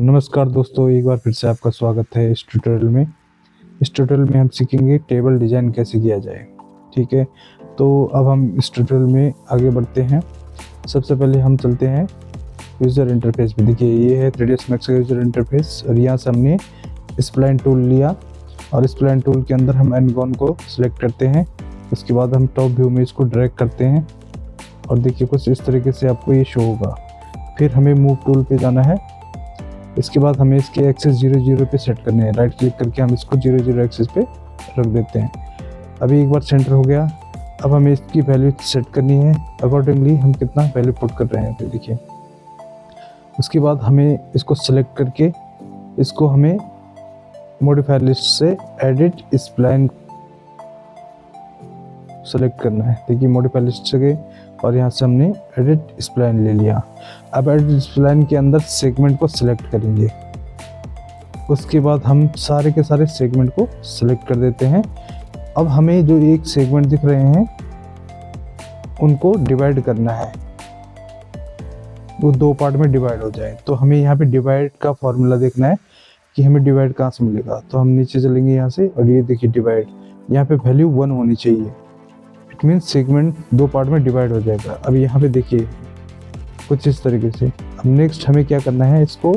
नमस्कार दोस्तों, एक बार फिर से आपका स्वागत है इस ट्यूटोरियल में। इस ट्यूटोरियल में हम सीखेंगे टेबल डिज़ाइन कैसे किया जाए। ठीक है, तो अब हम इस ट्यूटोरियल में आगे बढ़ते हैं। सबसे पहले हम चलते हैं यूज़र इंटरफेस पे। देखिए, ये है 3ds Max का यूज़र इंटरफेस और यहाँ से हमने स्प्लाइन टूल लिया और स्प्लाइन टूल के अंदर हम एनगॉन को सिलेक्ट करते हैं। उसके बाद हम टॉप व्यू में इसको ड्रैग करते हैं और देखिए कुछ इस तरीके से आपको ये शो होगा। फिर हमें मूव टूल पे जाना है। इसके बाद हमें इसके एक्सेस 0 पे सेट करने हैं। राइट क्लिक करके हम इसको 0 एक्सेस पे रख देते हैं। अभी एक बार सेंटर हो गया। अब हमें इसकी वैल्यू सेट करनी है, अकॉर्डिंगली हम कितना वैल्यू पुट कर रहे हैं पे देखिए। उसके बाद हमें इसको सेलेक्ट करके इसको हमें मॉडिफायर लिस्ट से एडिट स्प्लाइन सेलेक्ट करना है। देखिए मॉडिफायर लिस्ट से गए और यहाँ से हमने एडिट स्प्लाइन ले लिया। अब एडिट स्प्लाइन के अंदर सेगमेंट को सिलेक्ट करेंगे। उसके बाद हम सारे के सारे सेगमेंट को सिलेक्ट कर देते हैं। अब हमें जो एक सेगमेंट दिख रहे हैं उनको डिवाइड करना है, वो 2 पार्ट में डिवाइड हो जाए। तो हमें यहाँ पे डिवाइड का फॉर्मूला देखना है कि हमें डिवाइड कहाँ से मिलेगा। तो हम नीचे चलेंगे यहाँ से और ये देखिए डिवाइड, यहाँ पे वैल्यू 1 होनी चाहिए। इट मीन्स सेगमेंट 2 पार्ट में डिवाइड हो जाएगा। अब यहाँ पे देखिए कुछ इस तरीके से। अब नेक्स्ट हमें क्या करना है, इसको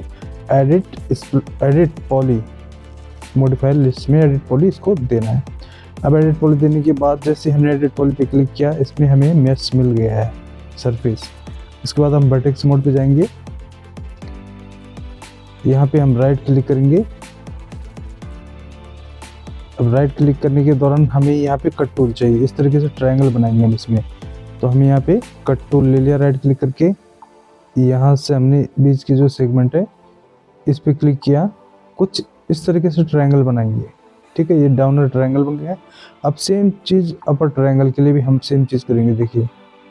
एडिट पॉली मॉडिफायर लिस्ट में एडिट पॉली इसको देना है। अब एडिट पॉली देने के बाद जैसे हमने एडिट पॉली पे क्लिक किया, इसमें हमें मैश मिल गया है सरफेस। इसके बाद हम वर्टेक्स मोड पे जाएंगे। यहाँ पे हम राइट क्लिक करेंगे। अब राइट क्लिक करने के दौरान हमें यहाँ पे कट टूल चाहिए। इस तरीके से ट्रायंगल बनाएंगे हम इसमें। तो हम यहाँ पे कट टूल ले लिया राइट क्लिक करके। यहाँ से हमने बीच की जो सेगमेंट है इस पे क्लिक किया। कुछ इस तरीके से ट्रायंगल बनाएंगे। ठीक है, ये डाउनर ट्रायंगल बन गया। अब सेम चीज़ अपर ट्रायंगल के लिए भी हम सेम चीज़ करेंगे। देखिए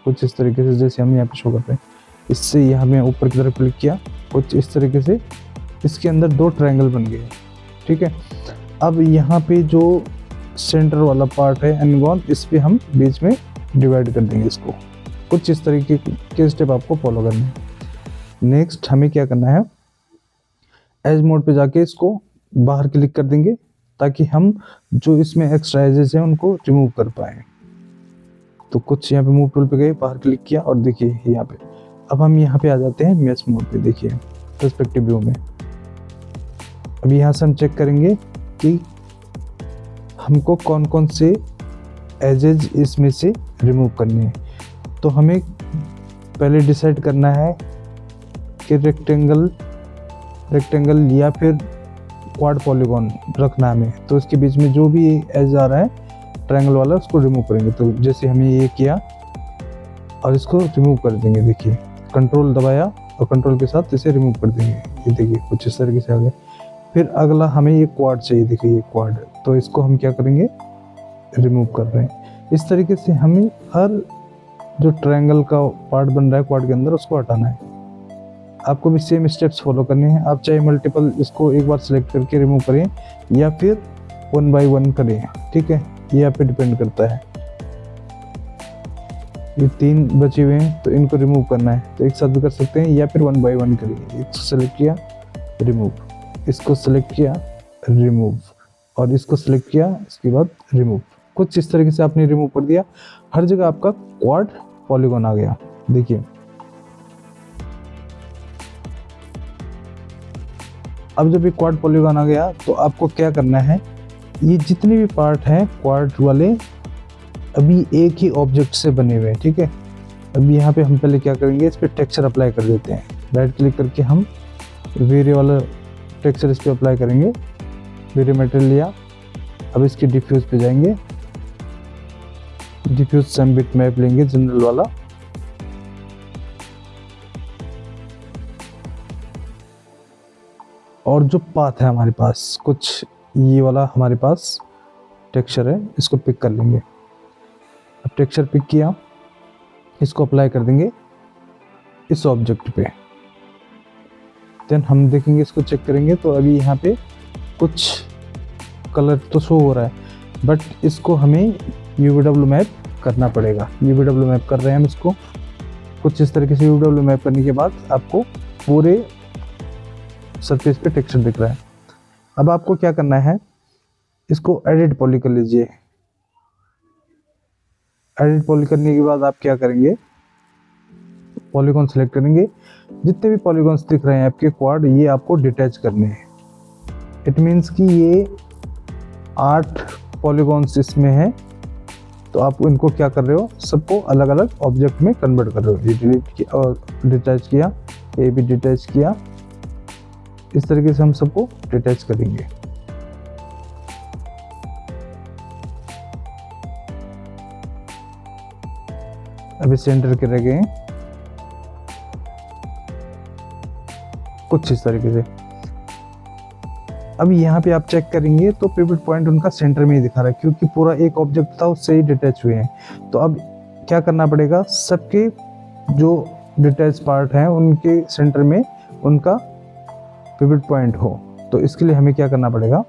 कुछ इस तरीके से जैसे हम यहाँ पे शो करते हैं। इससे यहाँ में ऊपर की तरफ क्लिक किया, कुछ इस तरीके से इसके अंदर 2 ट्रायंगल बन गए। ठीक है, अब यहाँ पे जो सेंटर वाला पार्ट है एनगॉन, इस पे हम बीच में डिवाइड कर देंगे इसको। कुछ इस तरीके के स्टेप आपको फॉलो करने हैं। नेक्स्ट हमें क्या करना है, एज मोड पे जाके इसको बाहर क्लिक कर देंगे ताकि हम जो इसमें एक्स्ट्रा एजेस हैं उनको रिमूव कर पाएँ। तो कुछ यहाँ पे मूव टूल पे गए, बाहर क्लिक किया और देखिए यहाँ पे। अब हम यहाँ पे आ जाते हैं मैश मोड पे। देखिए पर्सपेक्टिव व्यू में अब यहाँ से हम चेक करेंगे कि हमको कौन कौन से एजेज इसमें से रिमूव करने हैं। तो हमें पहले डिसाइड करना है कि रेक्टेंगल या फिर क्वाड पॉलीगॉन रखना है हमें। तो इसके बीच में जो भी एज आ रहा है ट्रायंगल वाला उसको रिमूव करेंगे। तो जैसे हमने ये किया और इसको रिमूव कर देंगे। देखिए कंट्रोल दबाया और कंट्रोल के साथ इसे रिमूव कर देंगे। ये देखिए कुछ इस तरीके से आ गया। फिर अगला हमें ये क्वाड चाहिए। देखिए ये क्वाड, तो इसको हम क्या करेंगे, रिमूव कर रहे हैं। इस तरीके से हमें हर जो ट्रायंगल का पार्ट बन रहा है क्वाड के अंदर उसको हटाना है। आपको भी सेम स्टेप्स फॉलो करने हैं। आप चाहे मल्टीपल इसको एक बार सेलेक्ट करके रिमूव करें या फिर 1 बाय 1 करें। ठीक है, ये आप पे डिपेंड करता है। ये 3 बचे हुए हैं तो इनको रिमूव करना है, तो एक साथ भी कर सकते हैं या फिर 1 बाय 1 करेंगे। इसको सेलेक्ट किया, रिमूव, इसको सेलेक्ट किया, रिमूव, और इसको सेलेक्ट किया, इसके बाद रिमूव। कुछ इस तरीके से आपने रिमूव कर दिया। हर जगह आपका क्वाड पॉलीगॉन आ गया। देखिए अब जब ये क्वाड पॉलीगॉन आ गया तो आपको क्या करना है, ये जितने भी पार्ट हैं क्वाड वाले अभी एक ही ऑब्जेक्ट से बने हुए हैं। ठीक है, अभी यहाँ पे हम पहले क्या करेंगे, इस पर टेक्सचर अप्लाई कर देते हैं। राइट क्लिक करके हम वेरिएबल वाला टेक्सचर इस पर अप्लाई करेंगे। वेरिएबल मटेरियल लिया। अब इसके डिफ्यूज पे जाएंगे। डिफ्यूज सम बिट मैप लेंगे जनरल वाला। और जो पाथ है हमारे पास, कुछ ये वाला हमारे पास टेक्सचर है, इसको पिक कर लेंगे। अब टेक्सचर पिक किया, इसको अप्लाई कर देंगे इस ऑब्जेक्ट पे। देन हम देखेंगे, इसको चेक करेंगे तो अभी यहाँ पे कुछ कलर तो शो हो रहा है, बट इसको हमें UV मैप करना पड़ेगा। UV मैप कर रहे हैं हम इसको। कुछ इस तरीके से UV मैप करने के बाद आपको पूरे सरफेस पे टेक्सचर दिख रहा है। अब आपको क्या करना है, इसको एडिट पॉली कर लीजिए। एडिट पॉली करने के बाद आप क्या करेंगे, पॉलीगॉन सेलेक्ट करेंगे। जितने भी पॉलीगॉन्स दिख रहे हैं आपके क्वाड, ये आपको डिटैच करने हैं। इट मीन्स कि ये 8 पॉलीगॉन्स इसमें है, तो आप इनको क्या कर रहे हो, सबको अलग अलग ऑब्जेक्ट में कन्वर्ट कर रहे हो। ये डिलीट किया और डिटैच किया, ये भी डिटैच किया। इस तरीके से हम सबको डिटैच करेंगे। अभी सेंटर के रह गए हैं कुछ इस तरीके से। अब यहाँ पे आप चेक करेंगे तो पिवट पॉइंट उनका सेंटर में ही दिखा रहा है, क्योंकि पूरा एक ऑब्जेक्ट था उससे ही डिटैच हुए हैं। तो अब क्या करना पड़ेगा, सबके जो डिटैच पार्ट हैं उनके सेंटर में उनका पिवट पॉइंट हो। तो इसके लिए हमें क्या करना पड़ेगा,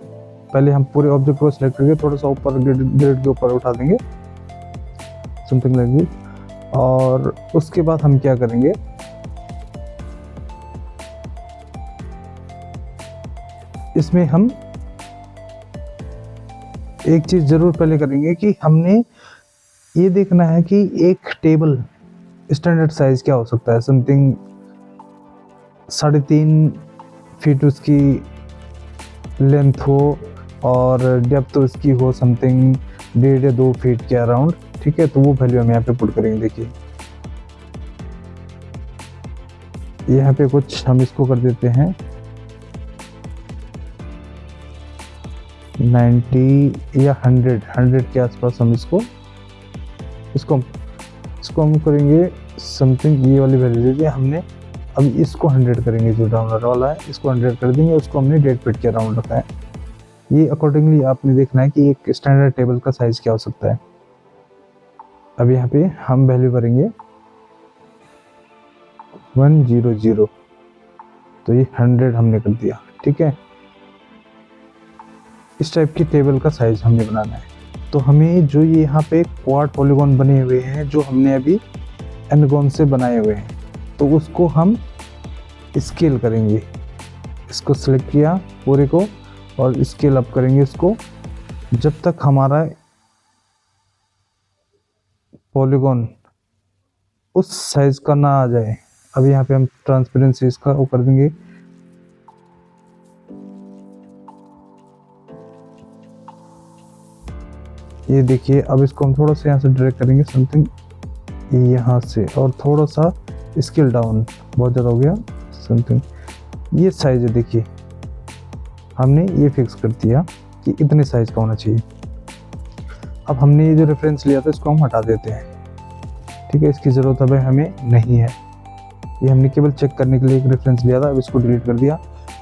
पहले हम पूरे ऑब्जेक्ट को सिलेक्ट करके थोड़ा सा ऊपर ग्रिड के ऊपर उठा देंगे, समथिंग लाइक दिस। और उसके बाद हम क्या करेंगे, इसमें हम एक चीज जरूर पहले करेंगे कि हमने ये देखना है कि एक टेबल स्टैंडर्ड साइज क्या हो सकता है। समथिंग 3.5 फीट उसकी लेंथ हो और डेप्थ उसकी हो समथिंग 1.5 या 2 फीट के अराउंड, ठीक है। तो वो वैल्यू हम यहाँ पे पुट करेंगे। देखिए यहाँ पे कुछ हम इसको कर देते हैं 90 या 100 के आसपास। हम इसको हम करेंगे समथिंग, ये वाली वैल्यू दे दी हमने। अब इसको 100 करेंगे, जो डाउनलोड वाला है इसको 100 कर देंगे। उसको हमने 1.5 फीट के अराउंड रखा है। ये अकॉर्डिंगली आपने देखना है कि एक स्टैंडर्ड टेबल का साइज क्या हो सकता है। अब यहाँ पे हम वैल्यू करेंगे 100, तो ये 100 हमने कर दिया, ठीक है। इस टाइप की टेबल का साइज हमने बनाना है। तो हमें जो ये यहाँ पे क्वाड पॉलीगॉन बने हुए हैं, जो हमने अभी एनगॉन से बनाए हुए हैं, तो उसको हम स्केल करेंगे। इसको सिलेक्ट किया पूरे को और स्केल अप करेंगे इसको, जब तक हमारा पॉलीगॉन उस साइज का ना आ जाए। अब यहाँ पे हम ट्रांसपेरेंसी इसका वो कर देंगे, ये देखिए। अब इसको हम थोड़ा सा यहाँ से ड्रैग करेंगे समथिंग यहाँ से, और थोड़ा सा स्केल डाउन, बहुत ज़्यादा हो गया समथिंग। ये साइज है, देखिए हमने ये फिक्स कर दिया कि इतने साइज का होना चाहिए। अब हमने ये जो रेफरेंस लिया था इसको हम हटा देते हैं, ठीक है। इसकी ज़रूरत अब हमें नहीं है। ये हमने केवल चेक करने के लिए एक रेफरेंस लिया था, अब इसको डिलीट कर दिया।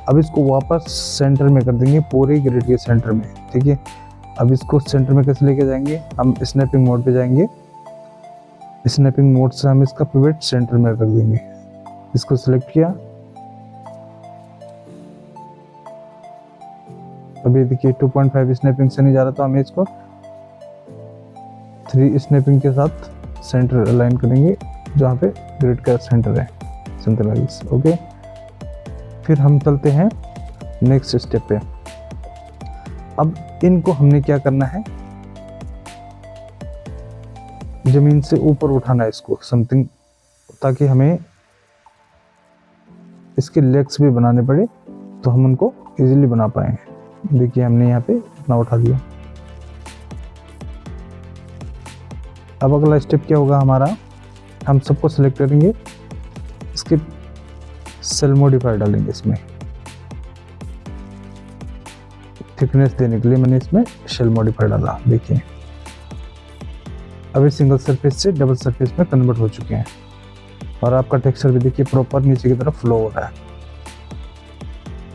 अब इसको वापस सेंटर में कर देंगे, पूरे ग्रिड के सेंटर में, ठीक है। अब इसको सेंटर में कैसे लेके जाएंगे, हम स्नैपिंग मोड पे जाएंगे। स्नैपिंग मोड से हम इसका पिवट सेंटर में कर देंगे। इसको सिलेक्ट किया। अभी देखिए 2.5 स्नैपिंग से नहीं जा रहा, तो हमें इसको 3 स्नैपिंग के साथ सेंटर अलाइन करेंगे, जहाँ पे ग्रिड का सेंटर है, समथिंग लाइक दिस, ओके। फिर हम चलते हैं नेक्स्ट स्टेप पे। अब इनको हमने क्या करना है, जमीन से ऊपर उठाना है इसको समथिंग, ताकि हमें इसके लेग्स भी बनाने पड़े, तो हम उनको इजीली बना पाए। देखिए हमने यहाँ पे इतना उठा दिया। अब अगला स्टेप क्या होगा हमारा, हम सबको सिलेक्ट करेंगे, इसके सेल मॉडिफायर डालेंगे इसमें। थिकनेस देने के लिए मैंने इसमें शेल मॉडिफायर डाला। देखिए अभी सिंगल सरफेस से डबल सरफेस में कन्वर्ट हो चुके हैं, और आपका टेक्सचर भी देखिए प्रॉपर नीचे की तरफ फ्लो हो रहा है।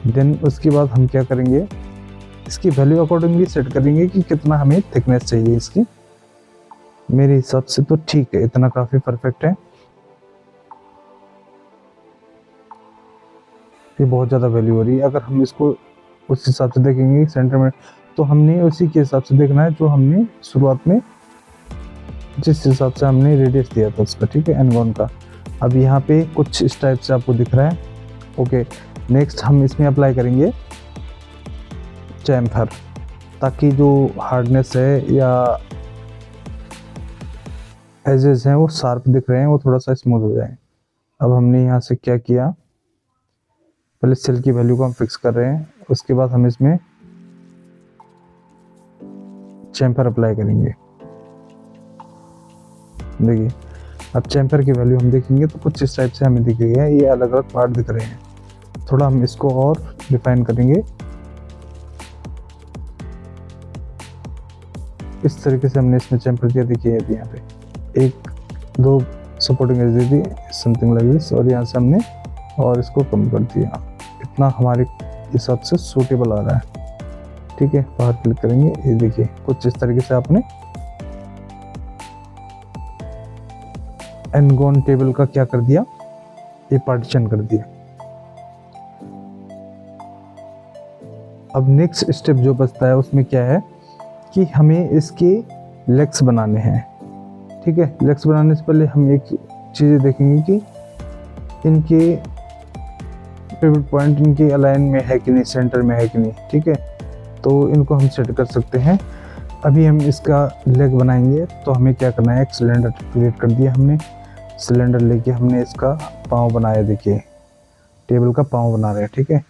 देन उसके बाद हम क्या करेंगे, इसकी वैल्यू अकॉर्डिंगली सेट करेंगे कि कितना हमें थिकनेस चाहिए इसकी। मेरे हिसाब से तो ठीक है, इतना काफी परफेक्ट है। ये बहुत ज़्यादा वैल्यू हो रही है। अगर हम इसको उस हिसाब से देखेंगे सेंटर में, तो हमने उसी के हिसाब से देखना है जो हमने शुरुआत में जिस हिसाब से हमने रेडियस दिया था उसका, ठीक है, एनगॉन का। अब यहाँ पे कुछ इस टाइप से आपको दिख रहा है, ओके। नेक्स्ट हम इसमें अप्लाई करेंगे चैम्फर, ताकि जो हार्डनेस है या एजेस हैं वो शार्प दिख रहे हैं, वो थोड़ा सा स्मूथ हो जाए। अब हमने यहाँ से क्या किया, पहले सेल की वैल्यू को हम फिक्स कर रहे हैं, उसके बाद हम इसमें चैम्फर अप्लाई करेंगे। देखिए अब चैम्फर की वैल्यू हम देखेंगे तो कुछ इस टाइप से हमें दिखेगा, ये अलग अलग पार्ट दिख रहे हैं। थोड़ा हम इसको और डिफाइन करेंगे, इस तरीके से हमने इसमें चैम्फर दिया। देखिए अभी यहाँ पे 1-2 सपोर्टिंग एज दे दी, समथिंग लाइक दिस, और यहाँ से हमने और इसको कम कर दिया, इतना हमारे हिसाब से सूटेबल आ रहा है। ठीक है, बाहर क्लिक करेंगे, ये देखिए कुछ इस तरीके से आपने एनगोन टेबल का क्या कर दिया, ये पार्टीशन कर दिया। अब नेक्स्ट स्टेप जो बचता है उसमें क्या है कि हमें इसके लेग्स बनाने हैं। ठीक है, लेग्स बनाने से पहले हम एक चीज़ देखेंगे कि इनके पिवट पॉइंट इनके अलाइन में है कि नहीं, सेंटर में है कि नहीं। ठीक है, तो इनको हम सेट कर सकते हैं। अभी हम इसका लेग बनाएंगे तो हमें क्या करना है, एक सिलेंडर क्रिएट कर दिया हमने। सिलेंडर लेके हमने इसका पाँव बनाया, देखिए टेबल का पाँव बना रहे हैं। ठीक है,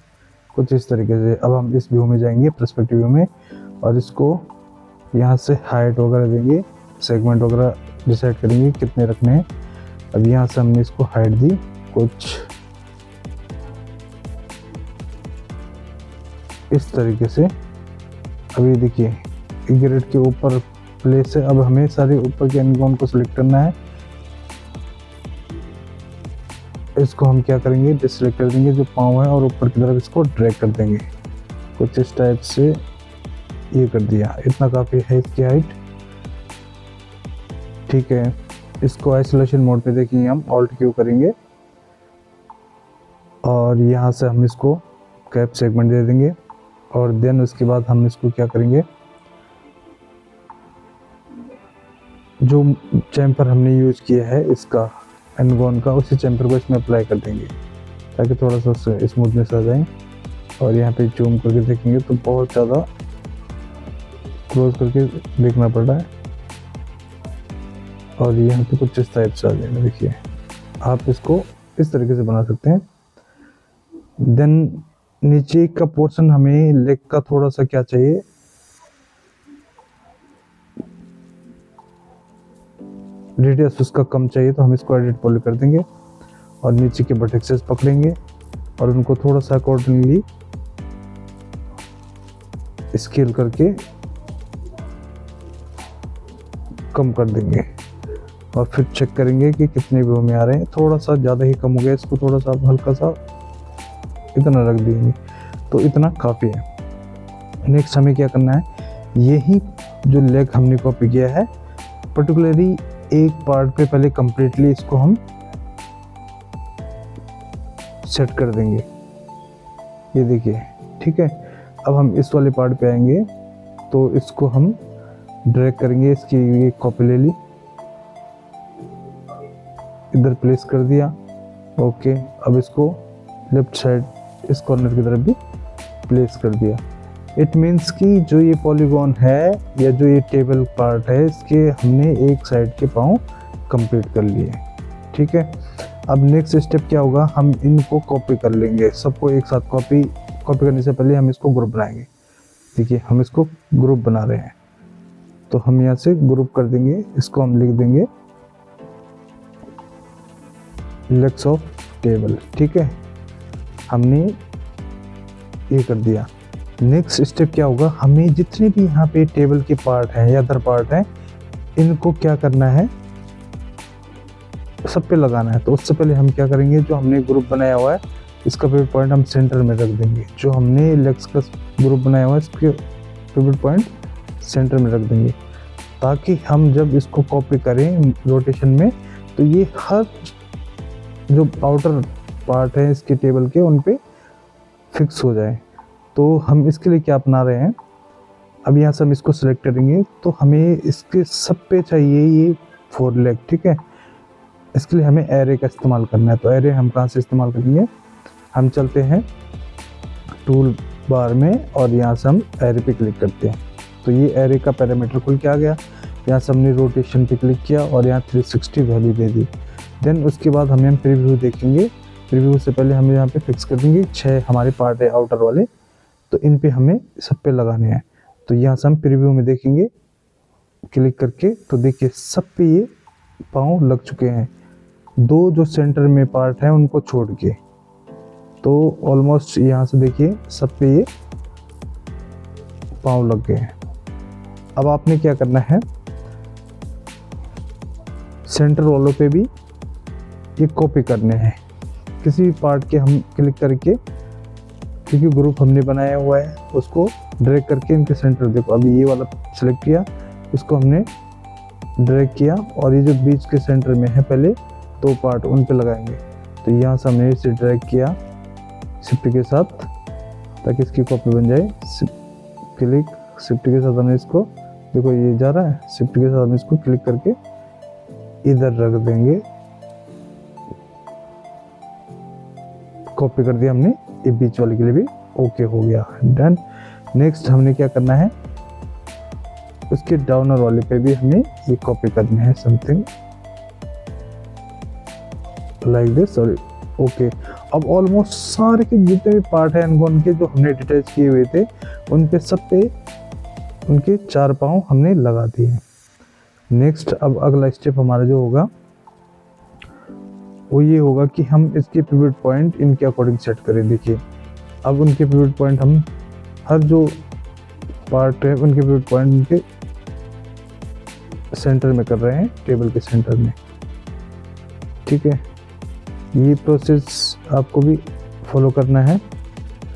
कुछ इस तरीके से। अब हम इस व्यू में जाएंगे, पर्सपेक्टिव व्यू में, और इसको यहाँ से हाइट वगैरह देंगे, सेगमेंट वगैरह डिसाइड करेंगे कितने रखने हैं। अब यहाँ से हमने इसको हाइट दी कुछ इस तरीके से। अभी देखिए ग्रिड के ऊपर प्लेस है, अब हमें सारे ऊपर के एनगोन को सिलेक्ट करना है। इसको हम क्या करेंगे, डिसलेक्ट कर देंगे जो पाँव है, और ऊपर की तरफ इसको ड्रैग कर देंगे कुछ इस टाइप से। ये कर दिया, इतना काफ़ी है इसकी हाइट। ठीक है, इसको आइसोलेशन मोड पे देखेंगे हम, ऑल्ट क्यू करेंगे और यहाँ से हम इसको कैप सेगमेंट दे देंगे। और देन उसके बाद हम इसको क्या करेंगे, जो चैम्फर हमने यूज किया है इसका एनगोन का, उसी चैम्फर को इसमें अप्लाई कर देंगे ताकि थोड़ा सा स्मूथनेस आ जाए। और यहाँ पे जूम करके देखेंगे तो बहुत ज़्यादा क्लोज करके देखना पड़ रहा है, और यहाँ पे कुछ इस टाइप से आ जाएगा। देखिए आप इसको इस तरीके से बना सकते हैं। देन नीचे का पोर्शन हमें लेग का थोड़ा सा क्या चाहिए, रेडियस उसका कम चाहिए, तो हम इसको एडिट पॉली कर देंगे और नीचे के बटेक्सेस पकड़ेंगे और उनको थोड़ा सा अकॉर्डिंगली स्केल करके कम कर देंगे। और फिर चेक करेंगे कि कितने व्यू में आ रहे हैं। थोड़ा सा ज़्यादा ही कम हो गया, इसको थोड़ा सा हल्का सा इतना रख देंगे, तो इतना काफ़ी है। नेक्स्ट हमें क्या करना है, यही जो लेग हमने कॉपी किया है पर्टिकुलरली एक पार्ट पे पहले कंप्लीटली इसको हम सेट कर देंगे। ये देखिए, ठीक है। अब हम इस वाले पार्ट पे आएंगे तो इसको हम ड्रैग करेंगे, इसकी ये कॉपी ले ली, इधर प्लेस कर दिया। ओके, अब इसको लेफ्ट साइड इस कॉर्नर की तरफ भी प्लेस कर दिया। इट मीन्स कि जो ये पॉलीगॉन है या जो ये टेबल पार्ट है, इसके हमने एक साइड के पाँव कंप्लीट कर लिए। ठीक है, अब नेक्स्ट स्टेप क्या होगा, हम इनको कॉपी कर लेंगे, सबको एक साथ कॉपी करने से पहले हम इसको ग्रुप बनाएंगे। देखिए हम इसको ग्रुप बना रहे हैं, तो हम यहाँ से ग्रुप कर देंगे, इसको हम लिख देंगे लेग्स ऑफ टेबल। ठीक है, हमने ये कर दिया। नेक्स्ट स्टेप क्या होगा, हमें जितने भी यहाँ पे टेबल के पार्ट हैं या अदर पार्ट हैं, इनको क्या करना है, सब पे लगाना है। तो उससे पहले हम क्या करेंगे, जो हमने ग्रुप बनाया हुआ है इसका पिवट पॉइंट हम सेंटर में रख देंगे। जो हमने लेग्स का ग्रुप बनाया हुआ है इसके पिवट पॉइंट सेंटर में रख देंगे, ताकि हम जब इसको कॉपी करें रोटेशन में तो ये हर जो आउटर पार्ट है इसके टेबल के उन पे फिक्स हो जाए। तो हम इसके लिए क्या अपना रहे हैं, अब यहाँ से हम इसको सेलेक्ट करेंगे तो हमें इसके सब पे चाहिए ये 4 लेग। ठीक है, इसके लिए हमें एरे का इस्तेमाल करना है। तो एरे हम कहाँ से इस्तेमाल करेंगे, हम चलते हैं टूल बार में और यहाँ से हम एरे पे क्लिक करते हैं तो ये एरे का पैरामीटर खुल के आ गया। यहाँ से हमने रोटेशन पे क्लिक किया और यहाँ 360 वैल्यू दे दी। देन उसके बाद हम प्रीव्यू देखेंगे। प्रीव्यू से पहले हमें यहाँ पे फिक्स कर देंगे 6 हमारे पार्ट है आउटर वाले, तो इन पे हमें सब पे लगाने हैं। तो यहाँ से हम प्रीव्यू में देखेंगे क्लिक करके, तो देखिए सब पे ये पाँव लग चुके हैं, 2 जो सेंटर में पार्ट है उनको छोड़ के। तो ऑलमोस्ट यहाँ से देखिए सब पे ये पाँव लग गए हैं। अब आपने क्या करना है, सेंटर वालों पे भी ये कॉपी करने हैं किसी भी पार्ट के। हम क्लिक करके, क्योंकि ग्रुप हमने बनाया हुआ है, उसको ड्रैग करके इनके सेंटर, देखो अभी ये वाला सिलेक्ट किया, इसको हमने ड्रैग किया और ये जो बीच के सेंटर में है पहले 2 पार्ट उन पे लगाएंगे। तो यहाँ से हमने इसे ड्रैग किया शिफ्ट के साथ ताकि इसकी कॉपी बन जाए। क्लिक शिफ्ट के साथ हमने इसको, देखो ये जा रहा है, शिफ्ट के साथ हम इसको क्लिक करके इधर रख देंगे। कॉपी कर दिया हमने, ये बीच वाले के लिए भी ओके हो गया, डन। नेक्स्ट हमने क्या करना है, उसके डाउनर वाले पे भी हमें ये कॉपी करना है, समथिंग लाइक दिस और ओके। अब ऑलमोस्ट सारे के जितने भी पार्ट हैं एनगोन के जो हमने डिटैच किए हुए थे, उन पे सब पे उनके 4 पाँव हमने लगा दिए। नेक्स्ट अब अगला स्टेप हमारा जो होगा वो ये होगा कि हम इसके पिवट पॉइंट इनके अकॉर्डिंग सेट करें। देखिए अब उनके पिवट पॉइंट हम हर जो पार्ट है उनके पिवट पॉइंट उनके सेंटर में कर रहे हैं, टेबल के सेंटर में, ठीक है। ये प्रोसेस आपको भी फॉलो करना है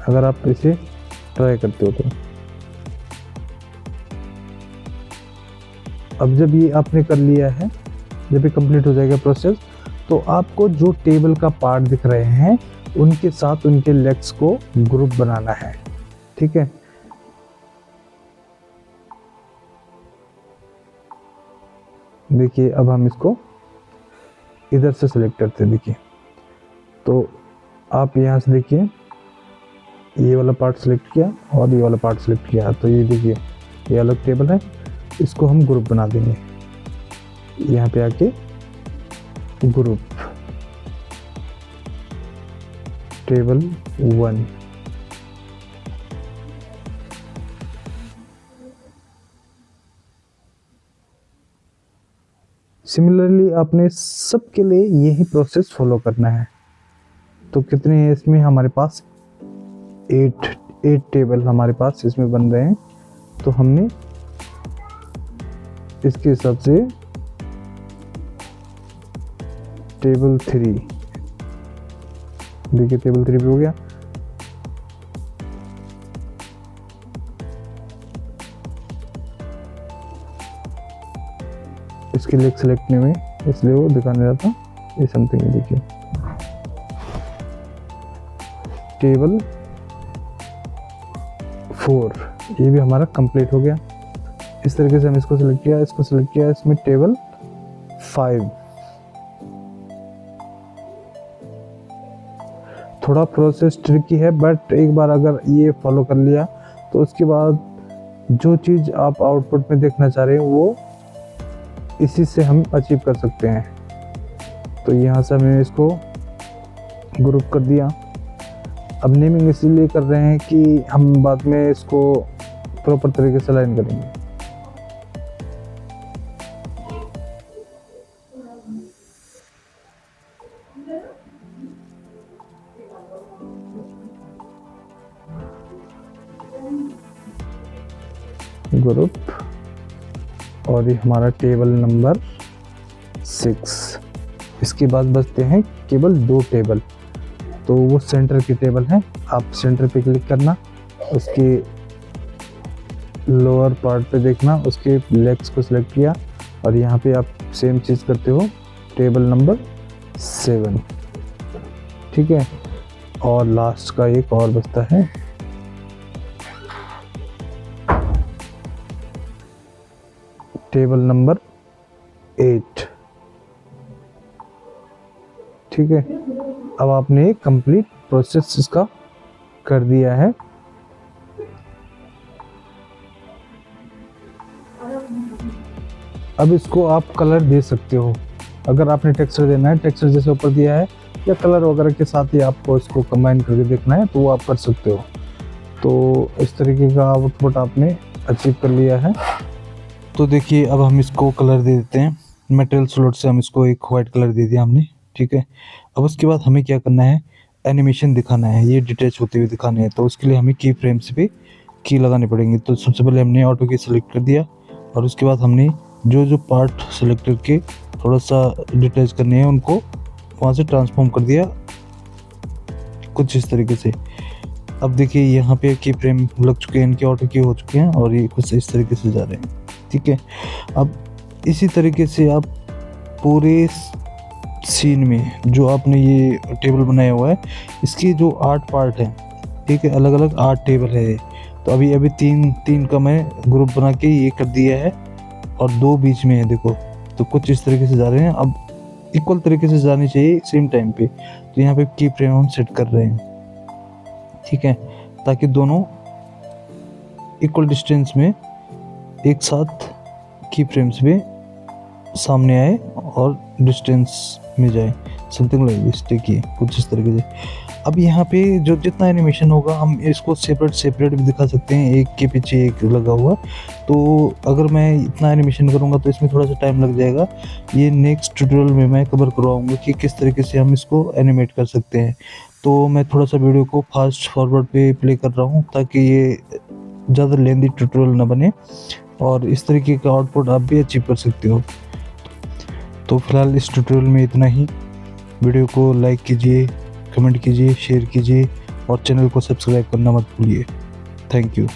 अगर आप इसे ट्राई करते हो तो। अब जब ये आपने कर लिया है, जब ये कंप्लीट हो जाएगा प्रोसेस, तो आपको जो टेबल का पार्ट दिख रहे हैं उनके साथ उनके लेग्स को ग्रुप बनाना है, ठीक है। देखिए अब हम इसको इधर से सिलेक्ट करते हैं। देखिए तो आप यहाँ से देखिए ये वाला पार्ट सिलेक्ट किया और ये वाला पार्ट सिलेक्ट किया, तो ये देखिए ये अलग टेबल है, इसको हम ग्रुप बना देंगे। यहाँ पे आके ग्रुप टेबल 1, सिमिलरली आपने सबके लिए यही प्रोसेस फॉलो करना है। तो कितने हैं इसमें, हमारे पास 8 टेबल हमारे पास इसमें बन रहे हैं। तो हमने इसके हिसाब से टेबल 3, देखिए टेबल 3 भी हो गया। इसके लेग सेलेक्ट नहीं हुए इसलिए वो दिखाने रहा था, ये समथिंग है। देखिए टेबल 4 ये भी हमारा कंप्लीट हो गया। इस तरीके से हम इसको सिलेक्ट किया, इसको सिलेक्ट किया, इसमें टेबल 5। थोड़ा प्रोसेस ट्रिकी है, बट एक बार अगर ये फॉलो कर लिया तो उसके बाद जो चीज़ आप आउटपुट में देखना चाह रहे हैं वो इसी से हम अचीव कर सकते हैं। तो यहाँ से हमने इसको ग्रुप कर दिया। अब नेमिंग इसीलिए कर रहे हैं कि हम बाद में इसको प्रॉपर तरीके से लाइन करेंगे। ग्रुप और ये हमारा टेबल नंबर 6। इसके बाद बचते हैं केवल 2 टेबल, तो वो सेंटर की टेबल है। आप सेंटर पे क्लिक करना, उसके लोअर पार्ट पे देखना, उसके लेग्स को सिलेक्ट किया और यहाँ पे आप सेम चीज़ करते हो, टेबल नंबर 7, ठीक है। और लास्ट का एक और बचता है, टेबल नंबर 8, ठीक है। अब आपने कंप्लीट प्रोसेस इसका कर दिया है। अब इसको आप कलर दे सकते हो, अगर आपने टेक्सचर देना है, टेक्सचर जैसे ऊपर दिया है, या कलर वगैरह के साथ ही आपको इसको कंबाइन करके देखना है तो वो आप कर सकते हो। तो इस तरीके का आउटपुट आपने अचीव कर लिया है। तो देखिए अब हम इसको कलर दे देते हैं। मटेरियल स्लॉट से हम इसको एक वाइट कलर दे दिया हमने, ठीक है। अब उसके बाद हमें क्या करना है, एनिमेशन दिखाना है, ये डिटैच होते हुए दिखाने हैं। तो उसके लिए हमें की फ्रेम्स पे की लगानी पड़ेंगी। तो सबसे पहले हमने ऑटो की सेलेक्ट कर दिया और उसके बाद हमने जो जो पार्ट सेलेक्ट करके थोड़ा सा डिटैच करने हैं उनको वहाँ से ट्रांसफॉर्म कर दिया कुछ इस तरीके से। अब देखिए यहाँ पे की फ्रेम लग चुके हैं, इनके ऑटो की हो चुके हैं और ये कुछ इस तरीके से जा रहे हैं, ठीक है। अब इसी तरीके से आप पूरे सीन में जो आपने ये टेबल बनाया हुआ है, इसकी जो 8 पार्ट हैं, ठीक है, अलग अलग 8 टेबल है। तो अभी तीन का मैं ग्रुप बना के ये कर दिया है और 2 बीच में है, देखो। तो कुछ इस तरीके से जा रहे हैं। अब इक्वल तरीके से जानी चाहिए सेम टाइम पे। तो यहाँ पे की फ्रेम हम सेट कर रहे हैं, ठीक है, ताकि दोनों इक्वल डिस्टेंस में एक साथ की फ्रेम्स पे सामने आए और डिस्टेंस में जाए, समथिंग लाइक दिस। देखिए कुछ इस तरीके से। अब यहाँ पे जो जितना एनिमेशन होगा हम इसको सेपरेट भी दिखा सकते हैं, एक के पीछे एक लगा हुआ। तो अगर मैं इतना एनिमेशन करूँगा तो इसमें थोड़ा सा टाइम लग जाएगा। ये नेक्स्ट ट्यूटोरियल में मैं कवर करवाऊँगा कि किस तरीके से हम इसको एनिमेट कर सकते हैं। तो मैं थोड़ा सा वीडियो को फास्ट फॉरवर्ड पे प्ले कर रहा हूँ ताकि ये ज़्यादा लेंदी ट्यूटोरियल ना बने और इस तरीके का आउटपुट आप भी अचीव कर सकते हो। तो फिलहाल इस ट्यूटोरियल में इतना ही। वीडियो को लाइक कीजिए, कमेंट कीजिए, शेयर कीजिए और चैनल को सब्सक्राइब करना मत भूलिए। Thank you.